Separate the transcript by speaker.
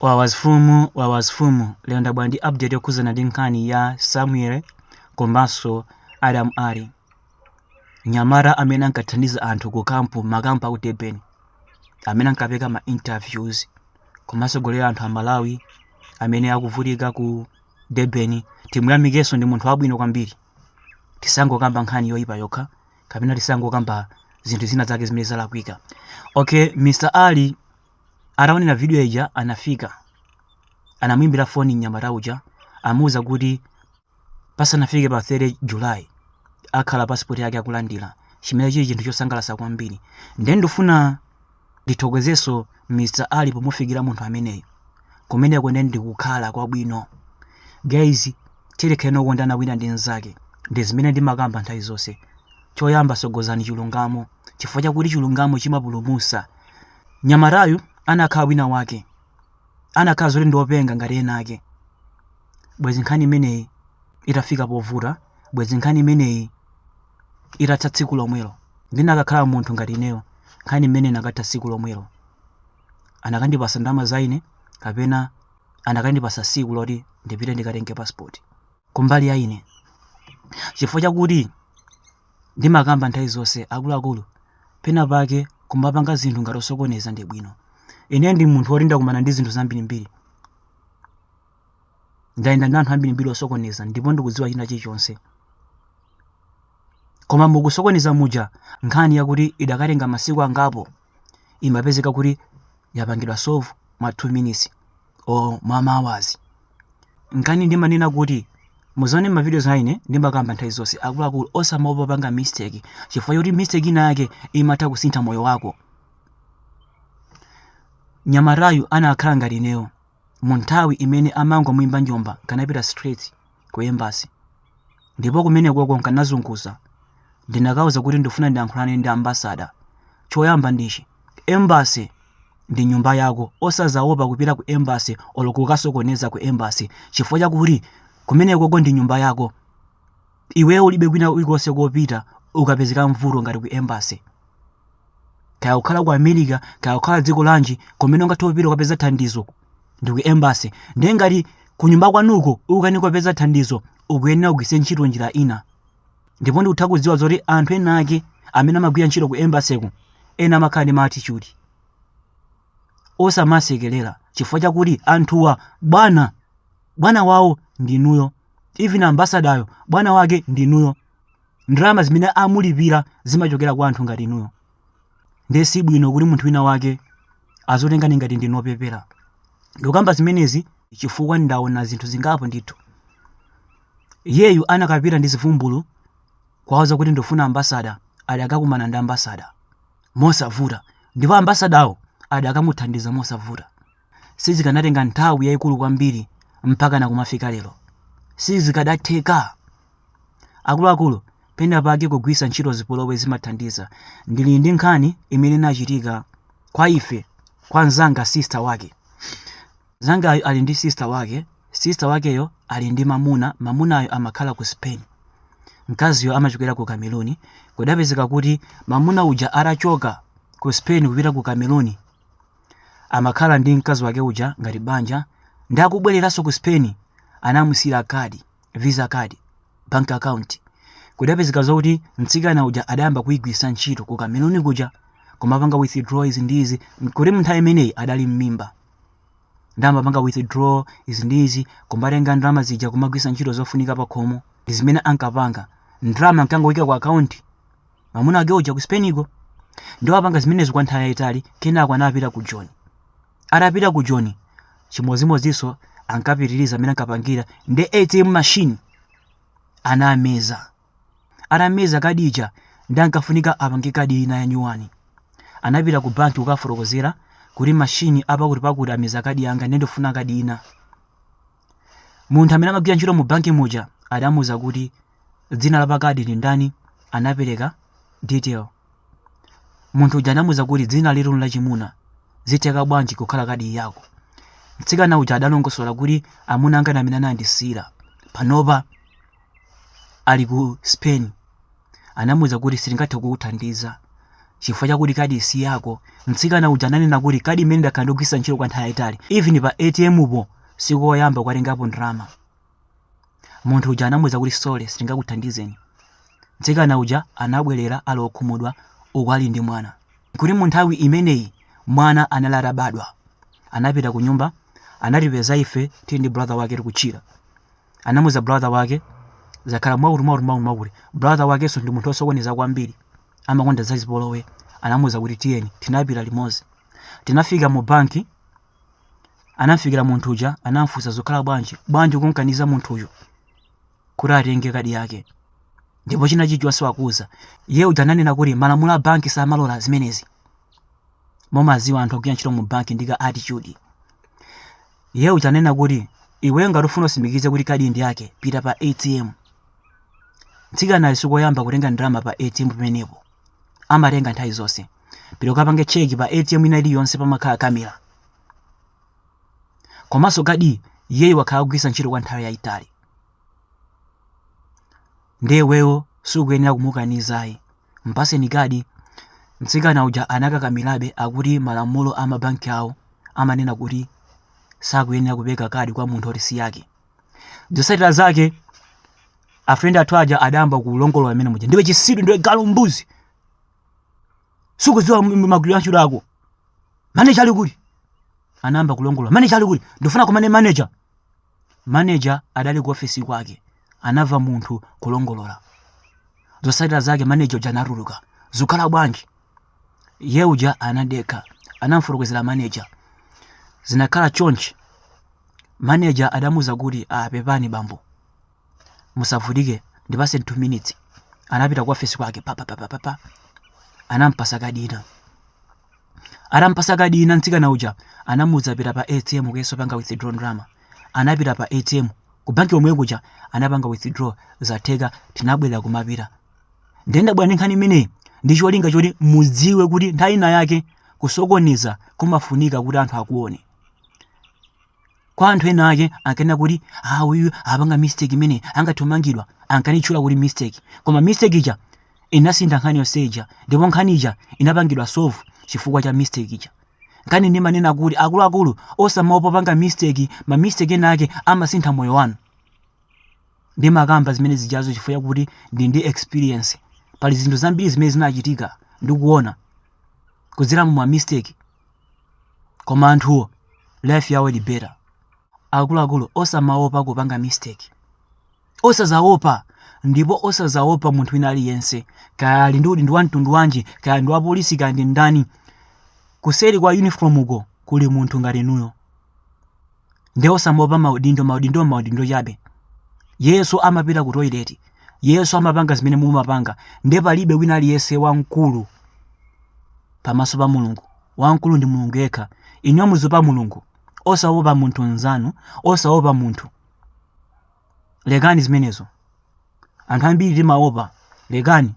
Speaker 1: wawazfumu lero ndabwera ndi update yokhuzana ndi nkhani ya Samuel komanso Adam Ali, nyamara amene ankathandiza anthu ku makampu aku Durban, amene ankapeka ma interviews komanso golera anthu a Malawi amene akuvutika ku Durban. Timuyamikenso, ndi munthu wabwino kwambiri. Tisangokamba nkhani yoyipa yokha kapena tisangokamba zinthu zina zake zimene zalakwika. Okay, Mr. Ali ataonera video ija anafika, anamuimbira phone nyamata uja, amuuza kuti pasanafike pa 3 July akhala passport yake akulandira, chimene chili chinthu chosangalatsa kwambiri. Ndiye ndifuna ndithokozeso Mr. Ali pomufikira munthu ameneyo kumene kwene ndikukhala kwabwino. Guys, tilekeni kukondana wina ndi nzake, ndi zimene ndimakamba nthawi zonse. Choyamba sogozani chilungamo, chifukwa chakuti chilungamo chimapulumutsa. Nyamatayu anakhala wina wake, anakhala zoti ndiopenga ngati ena ake. Bwezi nkhani imeneyi itafika povuta, bwezi nkhani imeneyi itatha tsiku lomwelo, ndinakakhala munthu ngati ineyo, nkhani imene nakatha tsiku lomwelo. Anakandipasa ndalama zaine kapena anakandipasa tsiku loti ndipite ndikatenge passport kumbali ya ine, chifukwa chakuti ndimakamba nthawi zonse akuluakulu pena pake kumapanga zinthu ngati osokoneza ndi bwino. Ine ndi munthu woti ndakumana ndi zinthu zambirimbiri, ndayenda ndi anthu ambirimbiri osokoneza, ndipo ndikudziwa china chilichonse. Koma mukusokoneza muja nkhani yakuti idakatenga masiku angapo, imapezeka kuti yapangidwa solve mwa 2 minutes or mwa hours. Nkhani ndimanena kuti muzaone ma videos aine ndimakamba nthawi zonse akuluakulu osamaopa panga mistake, chifukwa choti mistake ina yake imatha kusintha moyo wako. Nyamatayu anakhala ngati ineyo mu nthawi imene amangomuyimba njomba, kanapita straight ku embassy, ndipo kumene kwako nkanazunguza. Ndinakauza kuti ndifuna ndiyankhulane ndi ambassador. Choyamba ndichi, embassy ndi nyumba yako, osazaopa kupita ku embassy olo kukasokoneza ku embassy, chifukwa chakuti kumene kwako ndi nyumba yako. Iweyo ulibe kwina ulikonse kopita ukapezeka mvuto ngati ku embassy. Kaya ukhala ku America, kaya ukhala dziko lanji, kumene ungatopita ukapeza thandizo ndi ku embassy. Ndiye ngati ku nyumba kwanuko ukani kupeza thandizo, ukuyenera kugwiritsa ntchito njira ina. Ndipo ndikutha kudziwa zoti anthu ena ake amene amagwira ntchito ku embassy ku ena amakhala ndi attitude osamasekelera, chifukwa chakuti anthuwa bwana wawo ndinuyo, even ambassador bwana wake ndinuyo. Ndalama zimene amulipira zimachokera kwa anthu ngati inuyo. Ndiye si bwino kuti munthu wina wake azotengani ngati ndinopepera. Ndikamba zimenezi chifukwa ndaona zinthu zingapo ndithu. Yeyu anakapita ndi zivumbulu kwauza kuti ndofuna ambassador, adakakumana ndi ambassador mosavuta, ndipo ambassador adakamuthandiza mosavuta. Sizikanatenga nthawi yayikulu kwambiri mpaka nakumafika lero, sizikadatheka. Akuluakulu pena pake kugwiritsa ntchito zipolowe zimathandiza. Ndili ndi nkhani imene inachitika kwa ife, kwa nzanga sister wake. Zangayo ali ndi sister wakeyo ali ndi mamunayo amakhala ku Spain, mkaziyo amachokera ku Cameroon. Kudapezeka kuti mamuna uja arachoka ku Spain kupita ku Cameroon, amakhala ndi mkazi wake uja ngati banja, ndi akubwereranso ku Spain anamusira kadi, visa card, bank account. Kudapezeka zoti mtsikana uja adayamba kuyigwiritsa ntchito ku Cameroon kuja, kumapanga withdraw izi ndizi, kuti munthawi imeneyi adali mmimba. Ndamapanga withdraw izi ndizi, kumatenga ndalama zija kumagwiritsa ntchito zofunika pa khomo, ndi zimene ankapanga. Ndalama ankangowika ku account mamuna ake uja ku Spain iko, ndiwo apanga zimenezo kwa nthawi yayitali. Kenako anapita ku John. Atapita ku John, chimozimozinso ankapitiriza amene ankapangira ndi ATM machine anameza kadi ija, ndi ankafunika apange kadi ina ya nyuwani. Anapita ku banki kukafotokozera kuti machine apakuti pakuti ameza kadi yanga ndifuna kadi ina. Munthu amene amagwira ntchito mu banki muja adamuza kuti dzina la pakadi ndi ndani, anapereka detail. Munthu uja anamuza kuti dzina liru la chimuna, ziteka bwanji kukhala kadi yako. Mtsikana uja adalongosola kuti amuna anga amene anandisira panopa ali ku Spain. Anamuza kuti sitingathe kukuthandiza, chifukwa chakuti kadi si yako. Mtsikana uja ananena kuti kadi imene ndakhandogwisa ntchito kwa nthawi yayitali, even pa ATM po sikoyamba kwatengapo ndalama. Munthu uja anamuwuza kuti sole sindingakuthandizeni. Mtsikana uja anabwerera ali okhumudwa uku ali ndi mwana. Kuti mu nthawi imeneyi mwana anali atabadwa. Anapita ku nyumba, anatipeza ife tili ndi brother wake tikutchira. Anamuwuza brother wake zakhala mwakuti brother wakenso ndi munthu osokoneza kwambiri, amakonda za zipolowe. Anamuwuza kuti tiyeni, tinapita limodzi. Tinafika mu banki, anafikira munthu uja anamfunsa zokhala bwanji kunkaniza munthu uyu kuti atenge kadi yake. Ndipo china chichonse wakuza iye uja ananena kuti malamulo a banki samalola zimenezi. Momaziwa anthu ogwira ntchito mu banki ndika attitude. Iye uja ananena kuti iwe ngati ufuna usimikize kuti kadi ndi yake, pita pa ATM. Mtsikana sikoyamba kutenga ndalama pa ATM pamenepo, amatenga nthawi zonse. Pita ukapange cheki pa ATM ina iliyonse pamakhala kamera. Komanso kadi iyeyo wakhala kugwisa ntchito kwa nthawi yayitali. Ndewewo sukuyenera kumukanizayi, mpaseni kadi. Mtsikana uja anakakamirabe akuti malamulo a mabanki awo amanena kuti sakuyenera kupeka kadi kwa munthu oti si yake. Zotsatira zake afrend athu aja adayamba kulongolola amene muja, ndiwe chisidu, ndiwe galu mbuzi, sukudziwa magwiro a ntchito ako, manager ali kuti. Anayamba kulongolola, manager ali kuti, ndifuna kumane manager. Manager adali ku ofisi kwake, anava munthu kulongolola. Zotsatira zake manager uja anatuluka, zikhala bwanji. Iye uja anadekha, anamfotokozera manager. Zinakhala chonchi. Manager adamuwuza kuti pepani bambo, musavutike, ndipase 2 minutes. Anapita ku ofisi kwake pa. Anampasa kadi ina. Atampasa kadi ina, mtsikana uja anamuwuza pita pa ATM kuyeso panga withdraw ndalama. Anapita pa ATM ku banki yomwe kuja anapanga withdraw zatheka. Tinabwera kumapita. Ndenda bwana nkhani imeneyi ndi cholinga choti mudziwe kuti nthawi ina yake kusokoniza kumafunika kuti anthu akuone. Kwa anthu ena ake ankanena kuti uyu apanga mistake imene angathumangidwa, ankanitchula kuti mistake. Koma mistake ija inasintha nkhani yonseja, ndipo nkhani ija inapangidwa solve chifukwa cha mistake ija. Nkhani ndimanena kuti akuluakulu osamaopa panga mistake, ma mistake ena ake amasintha moyo wanu. Ndimakamba zimene zijazo chifukwa kuti ndi experience. Pali zinthu zambiri zimene zinachitika ndikuona kudzera mu mistake, koma anthuwo life yawo ili better. Akuluakulu osamaopa kupanga mistake, osazaopa, ndipo osazaopa munthu wina aliyense, kaya ali ndi wa mtundu wanji, kaya ndi wa polisi, kaya ndi ndani. Kuseri kwa uniform uko kuli munthu ngati inuyo. Ndi osamaopa maudindo chabe. Yesu amapita ku toilet, Yesu amapanga zimene mumapanga. Ndi palibe wina aliyense wamkulu pamaso pa Mulungu. Wamkulu ndi Mulungu yekha. Inu muzipa Mulungu, osaopa munthu nzanu, osaopa munthu. Lekani zimenezo. Anthu ambiri timaopa, lekani.